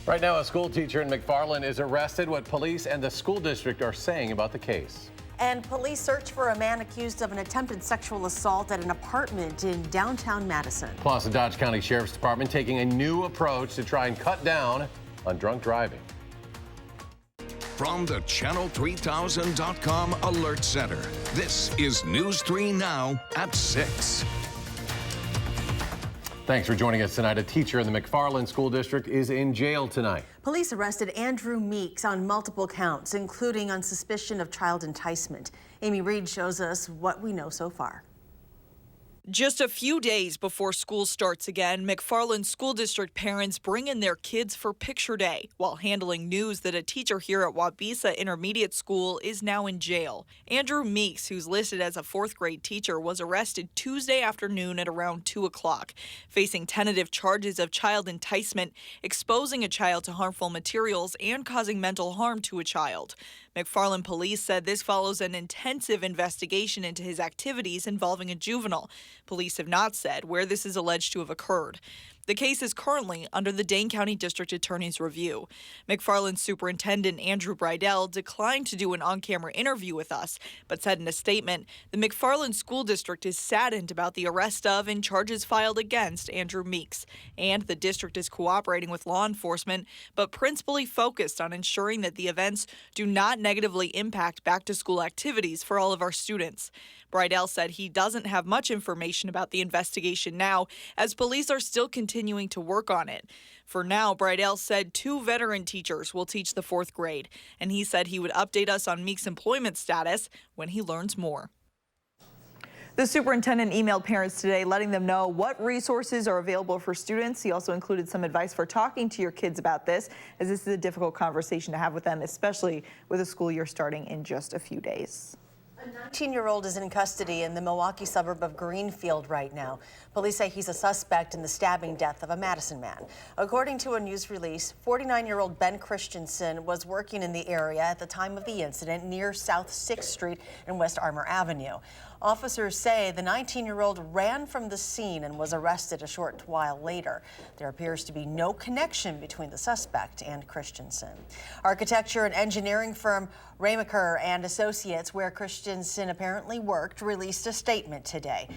Right now, a school teacher in McFarland is arrested. What police and the school district are saying about the case. And police search for a man accused of an attempted sexual assault at an apartment in downtown Madison. Plus, the Dodge County Sheriff's Department taking a new approach to try and cut down on drunk driving. From the Channel3000.com Alert Center, this is News 3 Now at 6. Thanks for joining us tonight. A teacher in the McFarland School District is in jail tonight. Police arrested Andrew Meeks on multiple counts, including on suspicion of child enticement. Amy Reed shows us what we know so far. Just a few days before school starts again, McFarland School District parents bring in their kids for picture day while handling news that a teacher here at WISC Intermediate School is now in jail. Andrew Meeks, who's listed as a fourth grade teacher, was arrested Tuesday afternoon at around 2 o'clock, facing tentative charges of child enticement, exposing a child to harmful materials, and causing mental harm to a child. McFarland police said this follows an intensive investigation into his activities involving a juvenile. Police have not said where this is alleged to have occurred. The case is currently under the Dane County District Attorney's review. McFarland Superintendent Andrew Bridell declined to do an on-camera interview with us, but said in a statement, the McFarland School District is saddened about the arrest of and charges filed against Andrew Meeks, and the district is cooperating with law enforcement, but principally focused on ensuring that the events do not negatively impact back-to-school activities for all of our students. Bridell said he doesn't have much information about the investigation now, as police are still continuing to work on it. For now, Bridell said 2 veteran teachers will teach the 4th grade, and he said he would update us on Meeks' employment status when he learns more. The superintendent emailed parents today letting them know what resources are available for students. He also included some advice for talking to your kids about this, as this is a difficult conversation to have with them, especially with a school year starting in just a few days. A 19-year-old is in custody in the Milwaukee suburb of Greenfield right now. Police say he's a suspect in the stabbing death of a Madison man. According to a news release, 49-year-old Ben Christensen was working in the area at the time of the incident near South 6th Street and West Armour Avenue. Officers say the 19-year-old ran from the scene and was arrested a short while later. There appears to be no connection between the suspect and Christensen. Architecture and engineering firm Ramaker and Associates, where Christensen apparently worked, released a statement today.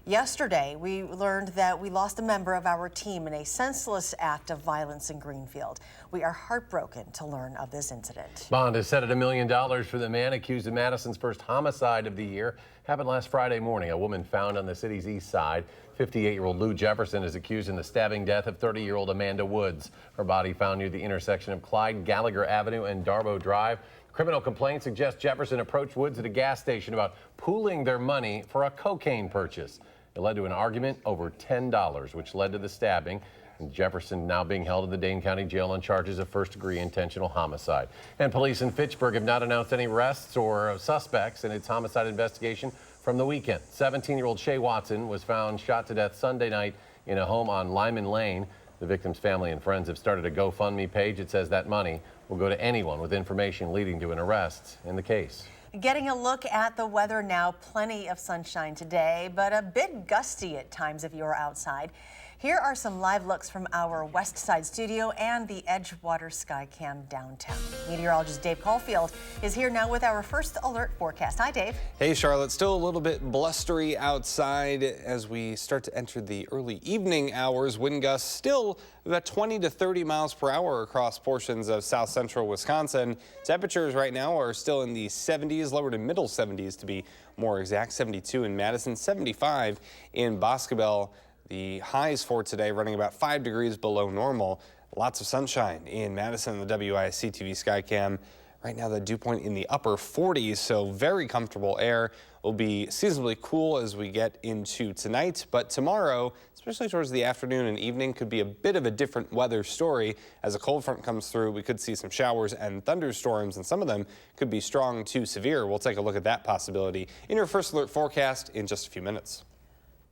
Yesterday, we learned that we lost a member of our team in a senseless act of violence in Greenfield. We are heartbroken to learn of this incident. Bond is set at $1 million for the man accused of Madison's first homicide of the year. Happened last Friday morning. A woman found on the city's east side. 58-year-old Lou Jefferson is accused in the stabbing death of 30-year-old Amanda Woods. Her body found near the intersection of Clyde Gallagher Avenue and Darbo Drive. Criminal complaint suggests Jefferson approached Woods at a gas station about pooling their money for a cocaine purchase. It led to an argument over $10, which led to the stabbing. And Jefferson now being held in the Dane County Jail on charges of first-degree intentional homicide. And police in Fitchburg have not announced any arrests or suspects in its homicide investigation from the weekend. 17-year-old Shay Watson was found shot to death Sunday night in a home on Lyman Lane. The victim's family and friends have started a GoFundMe page. It says that money will go to anyone with information leading to an arrest in the case. Getting a look at the weather now. Plenty of sunshine today, but a bit gusty at times if you're outside. Here are some live looks from our West Side studio and the Edgewater Skycam downtown. Meteorologist Dave Caulfield is here now with our first alert forecast. Hi, Dave. Hey, Charlotte. Still a little bit blustery outside as we start to enter the early evening hours. Wind gusts still about 20 to 30 miles per hour across portions of south central Wisconsin. Temperatures right now are still in the 70s, lower to middle 70s to be more exact. 72 in Madison, 75 in Boscobel. The highs for today running about 5 degrees below normal. Lots of sunshine in Madison and the WISC-TV Skycam. Right now, the dew point in the upper 40s, so very comfortable air. Will be seasonably cool as we get into tonight, but tomorrow, especially towards the afternoon and evening, could be a bit of a different weather story. As a cold front comes through, we could see some showers and thunderstorms, and some of them could be strong to severe. We'll take a look at that possibility in your first alert forecast in just a few minutes.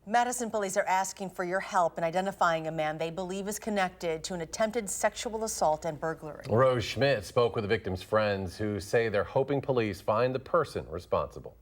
Madison police are asking for your help in identifying a man they believe is connected to an attempted sexual assault and burglary. Rose Schmidt spoke with the victim's friends who say they're hoping police find the person responsible.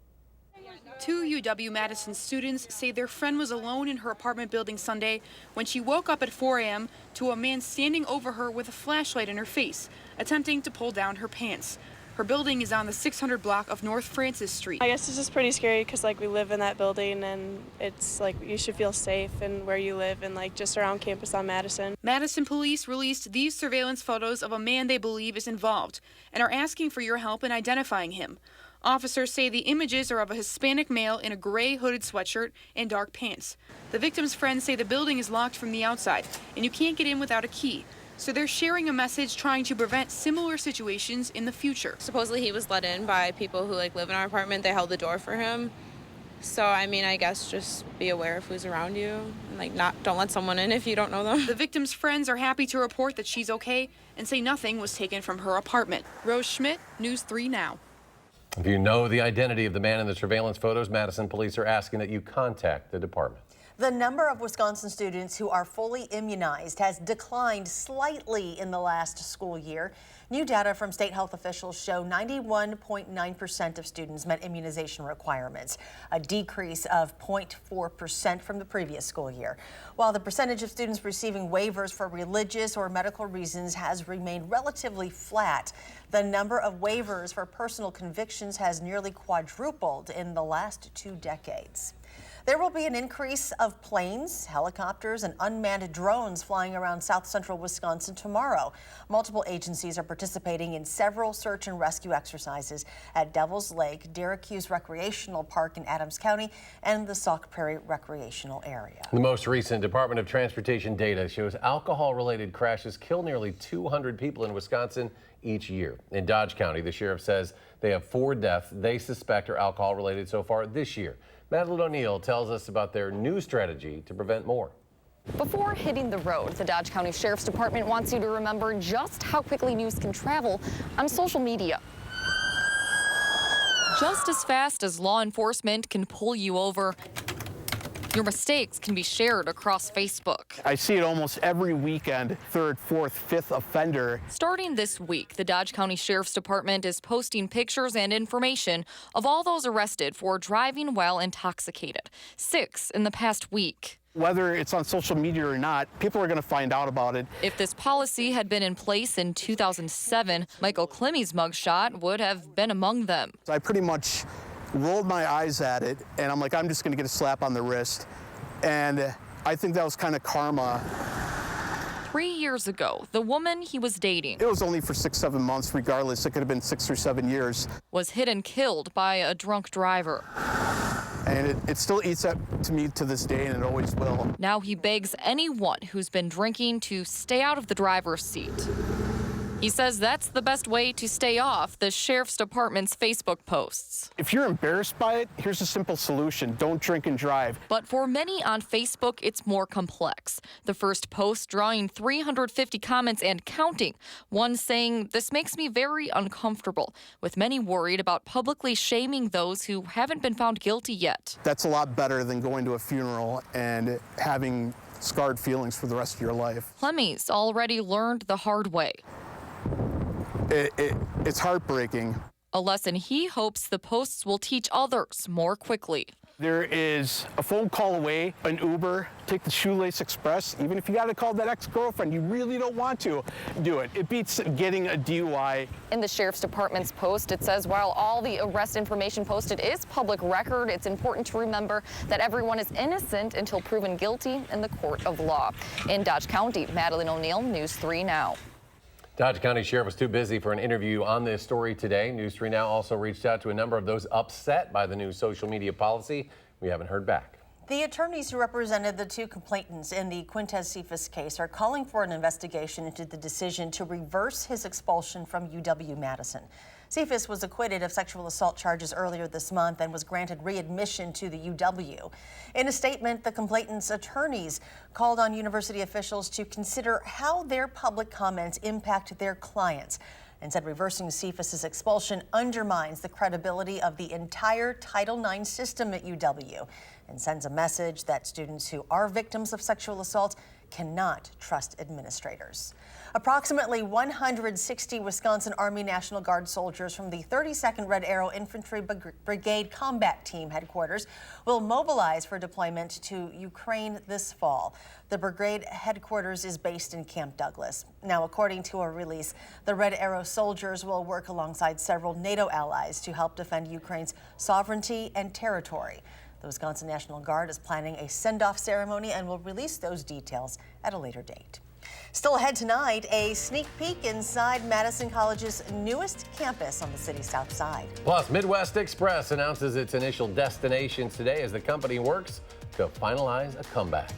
Two UW-Madison students say their friend was alone in her apartment building Sunday when she woke up at 4 a.m. to a man standing over her with a flashlight in her face, attempting to pull down her pants. Her building is on the 600 block of North Francis Street. I guess it's just pretty scary because we live in that building, and it's you should feel safe in where you live and just around campus on Madison. Madison police released these surveillance photos of a man they believe is involved and are asking for your help in identifying him. Officers say the images are of a Hispanic male in a gray hooded sweatshirt and dark pants. The victim's friends say the building is locked from the outside and you can't get in without a key. So they're sharing a message trying to prevent similar situations in the future. Supposedly he was let in by people who live in our apartment. They held the door for him. So I guess just be aware of who's around you and don't let someone in if you don't know them. The victim's friends are happy to report that she's okay and say nothing was taken from her apartment. Rose Schmidt, News 3 Now. If you know the identity of the man in the surveillance photos, Madison police are asking that you contact the department. The number of Wisconsin students who are fully immunized has declined slightly in the last school year. New data from state health officials show 91.9% of students met immunization requirements, a decrease of 0.4% from the previous school year. While the percentage of students receiving waivers for religious or medical reasons has remained relatively flat, the number of waivers for personal convictions has nearly quadrupled in the last 2 decades. There will be an increase of planes, helicopters, and unmanned drones flying around south central Wisconsin tomorrow. Multiple agencies are participating in several search and rescue exercises at Devil's Lake, Derrick Hughes Recreational Park in Adams County, and the Sauk Prairie Recreational Area. The most recent Department of Transportation data shows alcohol-related crashes kill nearly 200 people in Wisconsin each year. In Dodge County, the sheriff says they have 4 deaths they suspect are alcohol-related so far this year. Madeline O'Neill tells us about their new strategy to prevent more. Before hitting the road, the Dodge County Sheriff's Department wants you to remember just how quickly news can travel on social media. Just as fast as law enforcement can pull you over, your mistakes can be shared across Facebook. I see it almost every weekend, 3rd, 4th, 5th offender. Starting this week, the Dodge County Sheriff's Department is posting pictures and information of all those arrested for driving while intoxicated. 6 in the past week. Whether it's on social media or not, people are going to find out about it. If this policy had been in place in 2007, Michael Clemmy's mugshot would have been among them. I pretty much rolled my eyes at it, and I'm like, I'm just going to get a slap on the wrist. And I think that was kind of karma. 3 years ago, the woman he was dating, It was only for 6-7 months, regardless. It could have been 6 or 7 years. was hit and killed by a drunk driver. And it still eats up to me to this day, and it always will. Now he begs anyone who's been drinking to stay out of the driver's seat. He says that's the best way to stay off the Sheriff's Department's Facebook posts. If you're embarrassed by it, here's a simple solution. Don't drink and drive. But for many on Facebook, it's more complex. The first post drawing 350 comments and counting. One saying, "This makes me very uncomfortable," with many worried about publicly shaming those who haven't been found guilty yet. That's a lot better than going to a funeral and having scarred feelings for the rest of your life. Clemmy's already learned the hard way. It's heartbreaking. A lesson he hopes the posts will teach others more quickly. There is a phone call away, an Uber, take the Shoelace Express. Even if you got to call that ex-girlfriend, you really don't want to do it. It beats getting a DUI. In the Sheriff's Department's post, it says while all the arrest information posted is public record, it's important to remember that everyone is innocent until proven guilty in the court of law. In Dodge County, Madeline O'Neill, News 3 Now. Dodge County Sheriff was too busy for an interview on this story today. News 3 Now also reached out to a number of those upset by the new social media policy. We haven't heard back. The attorneys who represented the 2 complainants in the Quintez Cephas case are calling for an investigation into the decision to reverse his expulsion from UW-Madison. Cephas was acquitted of sexual assault charges earlier this month and was granted readmission to the UW. In a statement, the complainants' attorneys called on university officials to consider how their public comments impact their clients and said reversing Cephas's expulsion undermines the credibility of the entire Title IX system at UW and sends a message that students who are victims of sexual assault cannot trust administrators. Approximately 160 Wisconsin Army National Guard soldiers from the 32nd Red Arrow Infantry Brigade Combat Team headquarters will mobilize for deployment to Ukraine this fall. The brigade headquarters is based in Camp Douglas. Now, according to a release, the Red Arrow soldiers will work alongside several NATO allies to help defend Ukraine's sovereignty and territory. The Wisconsin National Guard is planning a send-off ceremony and will release those details at a later date. Still ahead tonight, a sneak peek inside Madison College's newest campus on the city's south side. Plus, Midwest Express announces its initial destinations today as the company works to finalize a comeback.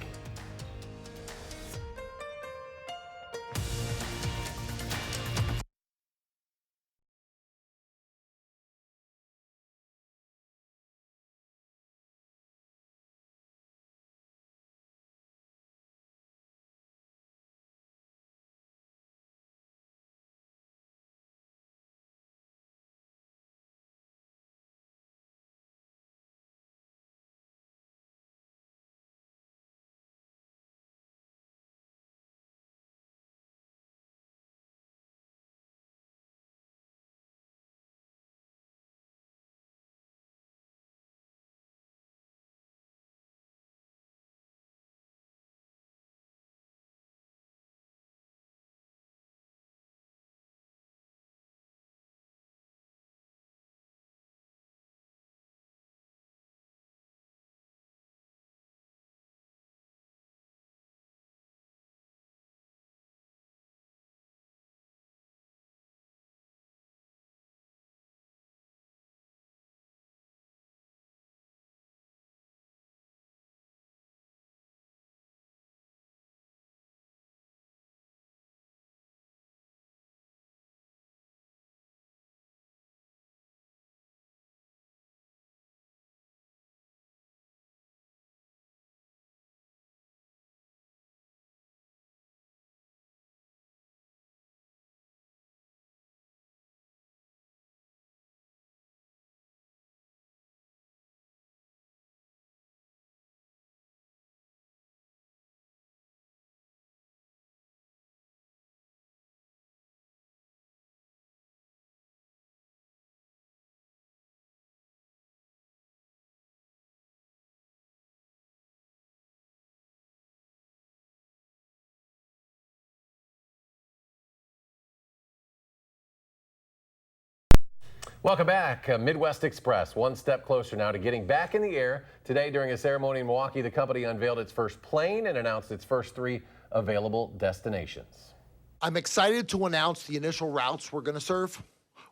Welcome back. Midwest Express, one step closer now to getting back in the air. Today, during a ceremony in Milwaukee, the company unveiled its first plane and announced its first 3 available destinations. I'm excited to announce the initial routes we're going to serve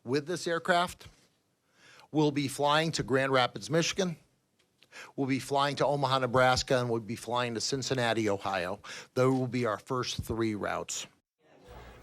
with this aircraft. We'll be flying to Grand Rapids, Michigan. We'll be flying to Omaha, Nebraska, and we'll be flying to Cincinnati, Ohio. Those will be our first 3 routes.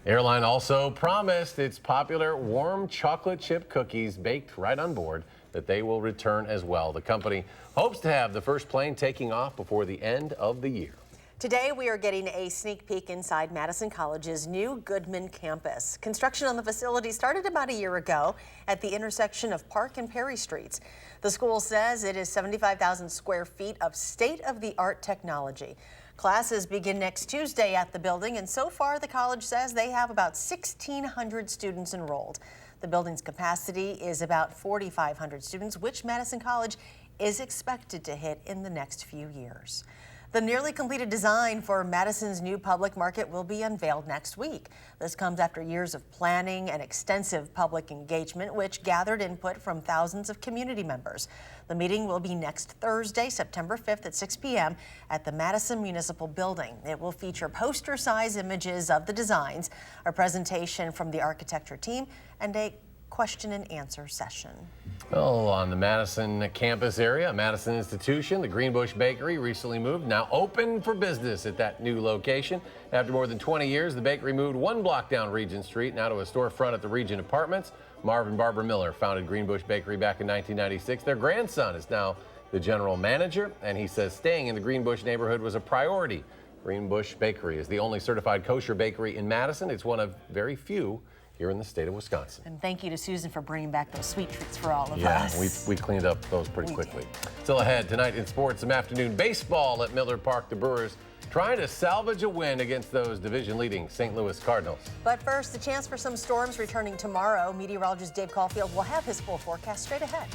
Airline also promised its popular warm chocolate chip cookies baked right on board that they will return as well. The company hopes to have the first plane taking off before the end of the year. Today, we are getting a sneak peek inside Madison College's new Goodman campus. Construction on the facility started about a year ago at the intersection of Park and Perry Streets. The school says it is 75,000 square feet of state-of-the-art technology. Classes begin next Tuesday at the building, and so far the college says they have about 1,600 students enrolled. The building's capacity is about 4,500 students, which Madison College is expected to hit in the next few years. The nearly completed design for Madison's new public market will be unveiled next week. This comes after years of planning and extensive public engagement, which gathered input from thousands of community members. The meeting will be next Thursday, September 5th at 6 p.m. at the Madison Municipal Building. It will feature poster-size images of the designs, a presentation from the architecture team, and a question and answer session. Well, on the Madison campus area, Madison institution, the Greenbush Bakery recently moved, now open for business at that new location. After more than 20 years, the bakery moved 1 block down Regent Street, now to a storefront at the Regent Apartments. Marvin Barbara Miller founded Greenbush Bakery back in 1996. Their grandson is now the general manager, and he says staying in the Greenbush neighborhood was a priority. Greenbush Bakery is the only certified kosher bakery in Madison. It's one of very few here in the state of Wisconsin. And thank you to Susan for bringing back those sweet treats for all of us. Yeah, we cleaned up those pretty quickly. Still ahead tonight in sports, some afternoon baseball at Miller Park. The Brewers trying to salvage a win against those division-leading St. Louis Cardinals. But first, the chance for some storms returning tomorrow. Meteorologist Dave Caulfield will have his full forecast straight ahead.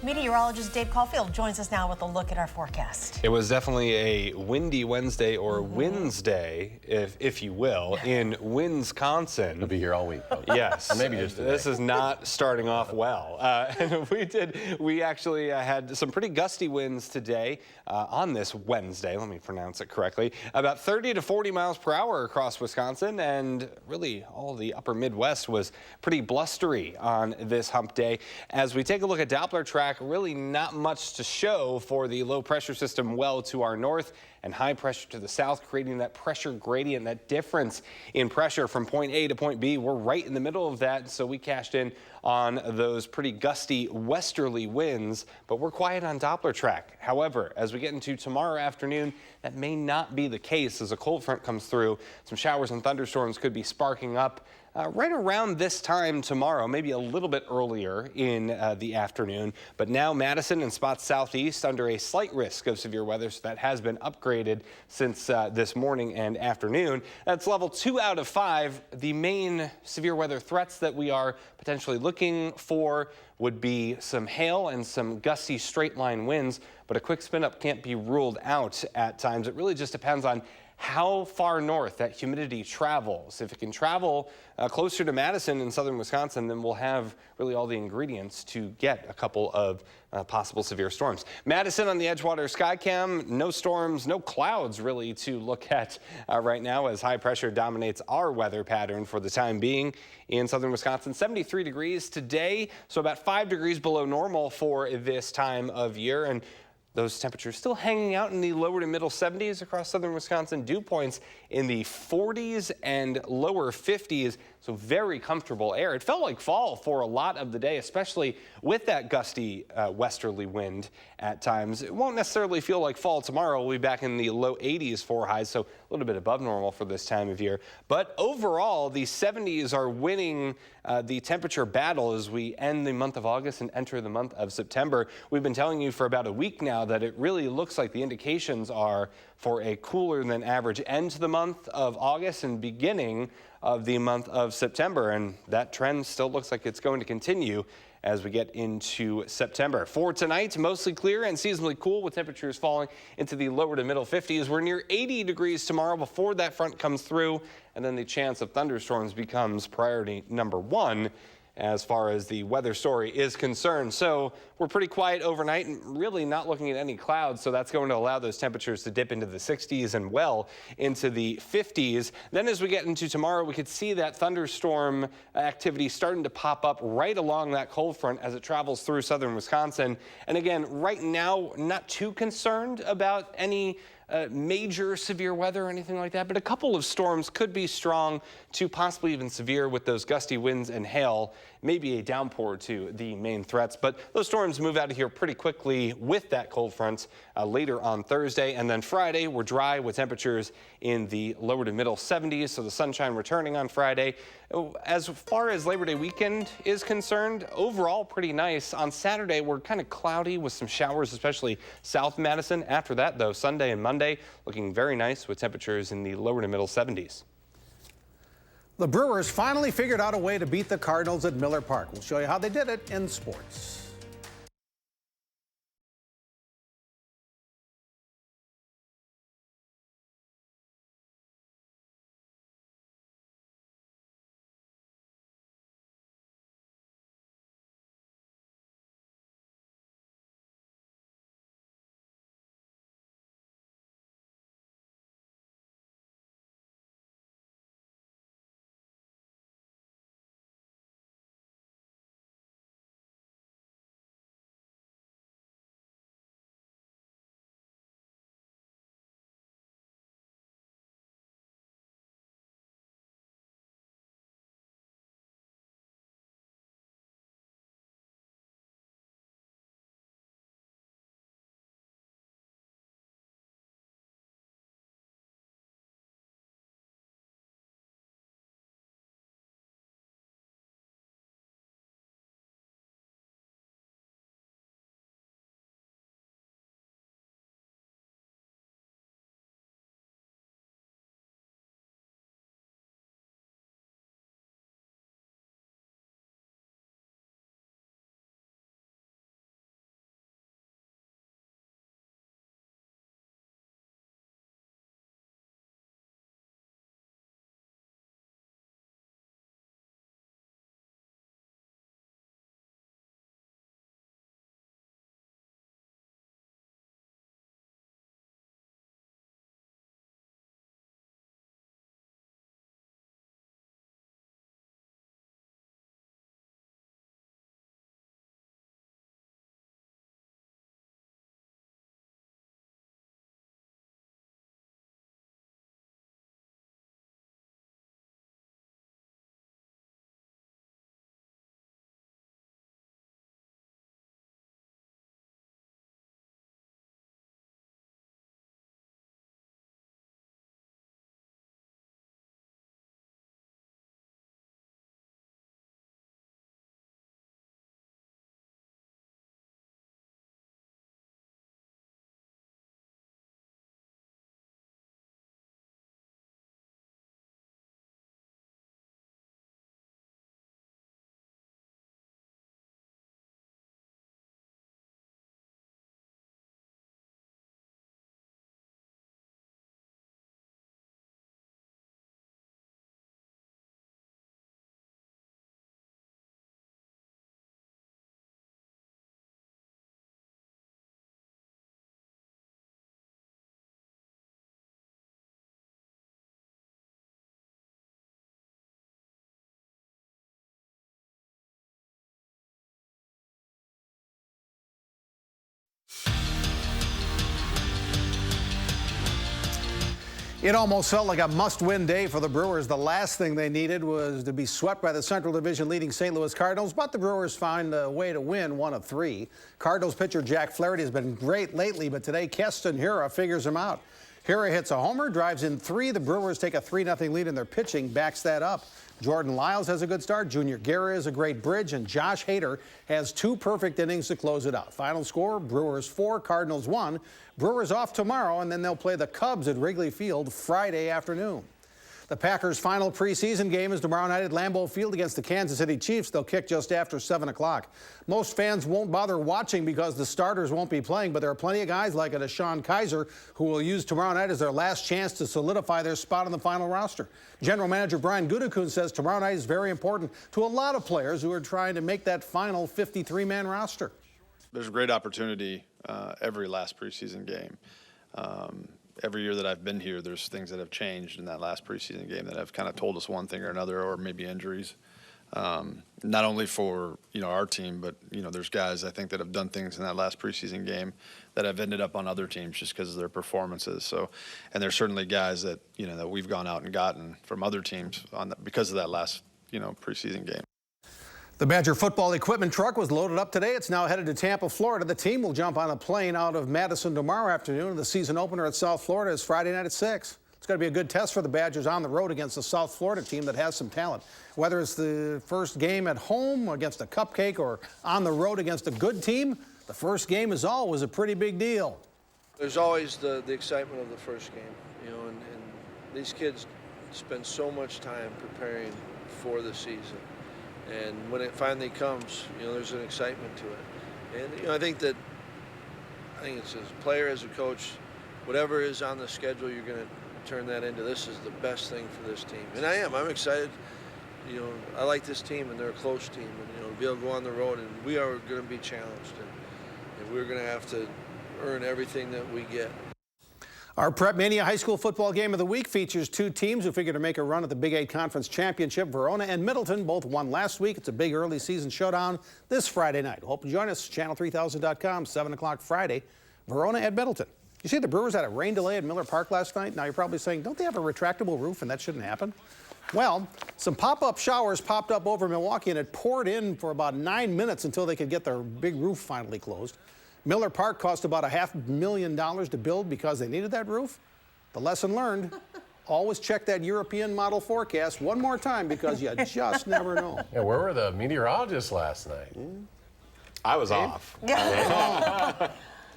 Meteorologist Dave Caulfield joins us now with a look at our forecast. It was definitely a windy Wednesday, or Wednesday, if you will, in Wisconsin. It'll be here all week. Yes. Or maybe just today. This is not starting off well. We actually had some pretty gusty winds today on this Wednesday. Let me pronounce it correctly. About 30 to 40 miles per hour across Wisconsin, and really all the upper Midwest was pretty blustery on this hump day. As we take a look at Doppler track, really not much to show for the low pressure system well to our north and high pressure to the south, creating that pressure gradient, that difference in pressure from point A to point B. We're right in the middle of that, so we cashed in on those pretty gusty westerly winds, but we're quiet on Doppler track. However, as we get into tomorrow afternoon, that may not be the case as a cold front comes through. Some showers and thunderstorms could be sparking up right around this time tomorrow, maybe a little bit earlier in the afternoon. But now Madison and spots southeast under a slight risk of severe weather, so that has been upgraded since this morning and afternoon. That's level 2 out of 5. The main severe weather threats that we are potentially looking for would be some hail and some gusty straight line winds, but a quick spin up can't be ruled out at times. It really just depends on how far north that humidity travels. If it can travel closer to Madison in southern Wisconsin, then we'll have really all the ingredients to get a couple of possible severe storms. Madison on the Edgewater Skycam, no storms, no clouds really to look at right now as high pressure dominates our weather pattern for the time being in southern Wisconsin. 73 degrees today, so about 5 degrees below normal for this time of year. And Those temperatures still hanging out in the lower to middle 70s across southern Wisconsin. Dew points in the 40s and lower 50s, so very comfortable air. It felt like fall for a lot of the day, especially with that gusty westerly wind at times. It won't necessarily feel like fall tomorrow. We'll be back in the low 80s for highs, so a little bit above normal for this time of year. But overall, the 70s are winning the temperature battle as we end the month of August and enter the month of September. We've been telling you for about a week now that it really looks like the indications are for a cooler than average end to the month of August and beginning of the month of September. And that trend still looks like it's going to continue as we get into September. For tonight, mostly clear and seasonally cool with temperatures falling into the lower to middle 50s. We're near 80 degrees tomorrow before that front comes through, and then the chance of thunderstorms becomes priority number one as far as the weather story is concerned. So we're pretty quiet overnight and really not looking at any clouds. So that's going to allow those temperatures to dip into the 60s and well into the 50s. Then as we get into tomorrow, we could see that thunderstorm activity starting to pop up right along that cold front as it travels through southern Wisconsin. And again, right now, not too concerned about any major severe weather or anything like that, but a couple of storms could be strong to possibly even severe with those gusty winds and hail, maybe a downpour to the main threats. But those storms move out of here pretty quickly with that cold front later on Thursday. And then Friday, we're dry with temperatures in the lower to middle 70s. So the sunshine returning on Friday. As far as Labor Day weekend is concerned, overall pretty nice. On Saturday, we're kind of cloudy with some showers, especially south Madison. After that, though, Sunday and Monday looking very nice with temperatures in the lower to middle 70s. The Brewers finally figured out a way to beat the Cardinals at Miller Park. We'll show you how they did it in sports. It almost felt like a must-win day for the Brewers. The last thing they needed was to be swept by the Central Division leading St. Louis Cardinals, but the Brewers found a way to win 1 of 3. Cardinals pitcher Jack Flaherty has been great lately, but today Keston Hiura figures him out. Hiura hits a homer, drives in 3. The Brewers take a 3-0 lead, and their pitching backs that up. Jordan Lyles has a good start. Junior Guerra is a great bridge, and Josh Hader has 2 perfect innings to close it out. Final score, Brewers 4, Cardinals 1. Brewers off tomorrow, and then they'll play the Cubs at Wrigley Field Friday afternoon. The Packers' final preseason game is tomorrow night at Lambeau Field against the Kansas City Chiefs. They'll kick just after 7 o'clock. Most fans won't bother watching because the starters won't be playing, but there are plenty of guys like Deshaun Kaiser who will use tomorrow night as their last chance to solidify their spot on the final roster. General Manager Brian Gutekunst says tomorrow night is very important to a lot of players who are trying to make that final 53-man roster. There's a great opportunity every last preseason game. Every year that I've been here, there's things that have changed in that last preseason game that have kind of told us one thing or another, or maybe injuries. Not only for our team, but there's guys I think that have done things in that last preseason game that have ended up on other teams just because of their performances. So, and there's certainly guys that that we've gone out and gotten from other teams because of that last preseason game. The Badger football equipment truck was loaded up today. It's now headed to Tampa, Florida. The team will jump on a plane out of Madison tomorrow afternoon. The season opener at South Florida is Friday night at 6. It's going to be a good test for the Badgers on the road against the South Florida team that has some talent. Whether it's the first game at home against a cupcake or on the road against a good team, the first game is always a pretty big deal. There's always the excitement of the first game, and these kids spend so much time preparing for the season. And when it finally comes, there's an excitement to it. And I think it's as a player, as a coach, whatever is on the schedule, you're going to turn that into this is the best thing for this team. And I'm excited. I like this team, and they're a close team, and to be able to go on the road, and we are going to be challenged, and we're going to have to earn everything that we get. Our Prep Mania High School Football Game of the Week features 2 teams who figure to make a run at the Big 8 Conference Championship. Verona and Middleton both won last week. It's a big early season showdown this Friday night. Hope you join us, channel3000.com, 7 o'clock Friday, Verona at Middleton. You see the Brewers had a rain delay at Miller Park last night. Now you're probably saying, don't they have a retractable roof and that shouldn't happen? Well, some pop-up showers popped up over Milwaukee, and it poured in for about 9 minutes until they could get their big roof finally closed. Miller Park cost about $500,000 to build because they needed that roof. The lesson learned, always check that European model forecast one more time because you just never know. Yeah, where were the meteorologists last night? I was off.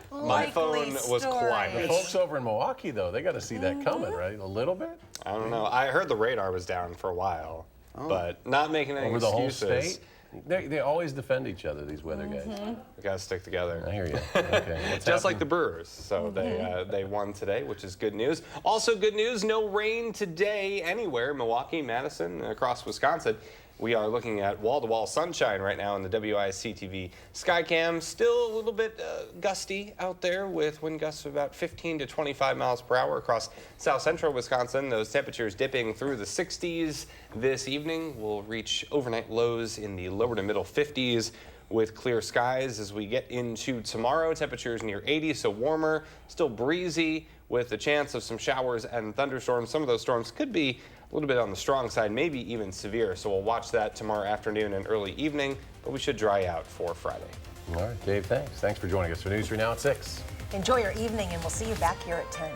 My phone was quiet. The folks over in Milwaukee, though, they got to see that coming, right? A little bit? I don't know. I heard the radar was down for a while, but not making any over the excuses. Whole state? They always defend each other, these weather guys. We got to stick together. I hear you. Okay. Just like the Brewers. So they won today, which is good news. Also good news, no rain today anywhere. Milwaukee, Madison, across Wisconsin. We are looking at wall-to-wall sunshine right now in the WISC-TV Skycam. Still a little bit gusty out there with wind gusts of about 15 to 25 miles per hour across south central Wisconsin. Those temperatures dipping through the 60s this evening. We'll reach overnight lows in the lower to middle 50s with clear skies as we get into tomorrow. Temperatures near 80, so warmer, still breezy with the chance of some showers and thunderstorms. Some of those storms could be a little bit on the strong side, maybe even severe. So we'll watch that tomorrow afternoon and early evening, but we should dry out for Friday. All right, Dave, thanks. Thanks for joining us for News 3 Now at 6. Enjoy your evening, and we'll see you back here at 10.